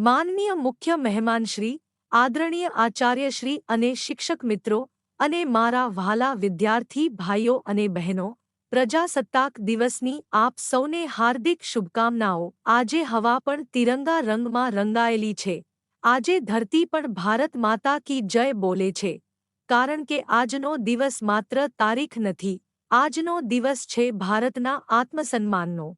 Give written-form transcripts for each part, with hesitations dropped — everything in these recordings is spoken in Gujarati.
માનનીય મુખ્ય મહેમાન શ્રી, આદરણીય આચાર્ય શ્રી અને શિક્ષક મિત્રો અને મારા વહાલા વિદ્યાર્થી ભાઈઓ અને બહેનો, પ્રજાસત્તાક દિવસની આપ સૌને હાર્દિક શુભકામનાઓ। આજે હવા પણ તિરંગા રંગમાં રંગાયેલી છે। આજે ધરતી પણ ભારત માતા કી જય બોલે છે, કારણ કે આજનો દિવસ માત્ર તારીખ નથી, આજનો દિવસ છે ભારતના આત્મસન્માનનો,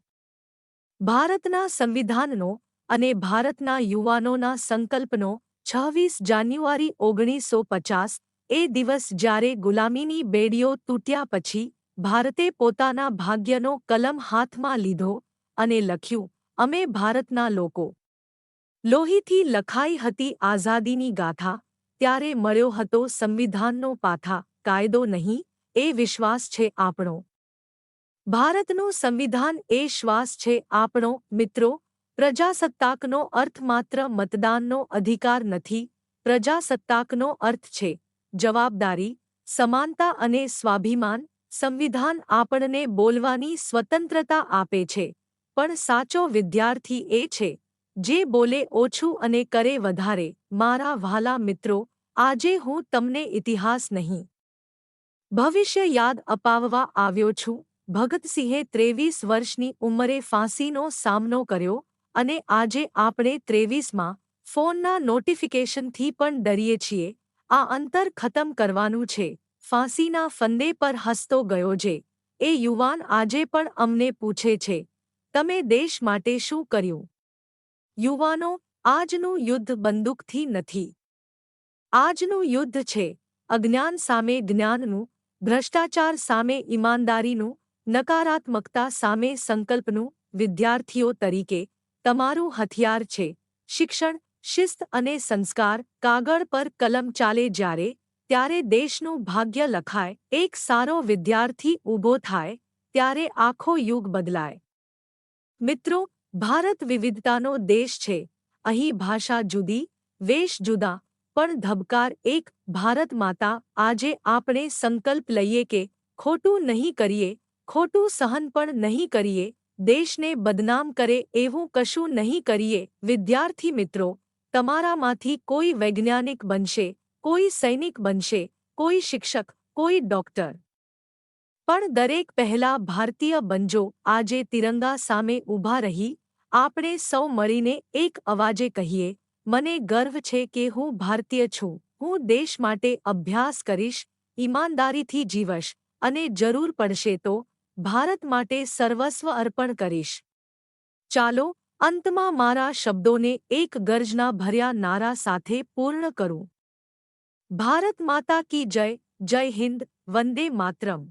ભારતના સંવિધાનનો અને ભારતના યુવાનોના સંકલ્પનો। 26 જાન્યુઆરી 1950 એ દિવસ જ્યારે ગુલામીની બેડીઓ તૂટ્યા પછી ભારતે પોતાના ભાગ્યનો કલમ હાથમાં લીધો અને લખ્યું, અમે ભારતના લોકો। લોહીથી લખાઈ હતી આઝાદીની ગાથા, ત્યારે મળ્યો હતો સંવિધાનનો પાથા। કાયદો નહીં, એ વિશ્વાસ છે આપણો, ભારતનું સંવિધાન એ શ્વાસ છે આપણો। મિત્રો, પ્રજાસત્તાકનો અર્થ માત્ર મતદાનનો અધિકાર નથી, પ્રજાસત્તાકનો અર્થ છે જવાબદારી, સમાનતા અને સ્વાભિમાન। સંવિધાન આપણને બોલવાની સ્વતંત્રતા આપે છે, પણ સાચો વિદ્યાર્થી એ છે જે બોલે ઓછું અને કરે વધારે। મારા વહાલા મિત્રો, આજે હું તમને ઇતિહાસ નહીં, ભવિષ્ય યાદ અપાવવા આવ્યો છું। ભગતસિંહે 23 વર્ષની ઉંમરે ફાંસીનો સામનો કર્યો અને આજે આપણે 23માં ફોનના નોટિફિકેશનથી પણ ડરીએ છીએ। આ અંતર ખતમ કરવાનું છે। ફાંસીના ફંદે પર હસતો ગયો જે એ યુવાન આજે પણ અમને પૂછે છે, તમે દેશ માટે શું કર્યું? યુવાનો, આજનું યુદ્ધ બંદૂકથી નથી, આજનું યુદ્ધ છે અજ્ઞાન સામે જ્ઞાનનું, ભ્રષ્ટાચાર સામે ઈમાનદારીનું, નકારાત્મકતા સામે સંકલ્પનું। વિદ્યાર્થીઓ તરીકે તમારું હથિયાર છે શિક્ષણ, શિસ્ત અને સંસ્કાર। કાગળ પર કલમ ચાલે જ્યારે, ત્યારે દેશનું ભાગ્ય લખાય। એક સારો વિદ્યાર્થી ઊભો થાય ત્યારે આખો યુગ બદલાય। મિત્રો, ભારત વિવિધતાનો દેશ છે। અહીં ભાષા જુદી, વેશ જુદા, પણ ધબકાર એક, ભારત માતા। આજે આપણે સંકલ્પ લઈએ કે ખોટું નહીં કરીએ, ખોટું સહન પણ નહીં કરીએ, દેશને બદનામ કરે એવું કશું નહીં કરીએ। વિદ્યાર્થી મિત્રો, તમારામાંથી કોઈ વૈજ્ઞાનિક બનશે, કોઈ સૈનિક બનશે, કોઈ શિક્ષક, કોઈ ડોક્ટર, પણ દરેક પહેલા ભારતીય બનજો। આજે તિરંગા સામે ઊભા રહી આપણે સૌ મળીને એક અવાજે કહીએ, મને ગર્વ છે કે હું ભારતીય છું। હું દેશ માટે અભ્યાસ કરીશ, ઈમાનદારીથી જીવશ અને જરૂર પડશે તો ભારત માટે સર્વસ્વ અર્પણ કરીશ। ચાલો, અંતમાં મારા શબ્દોને એક ગર્જના ભર્યા નારા સાથે પૂર્ણ કરું। ભારત માતા કી જય, જય હિન્દ, વંદે માતરમ।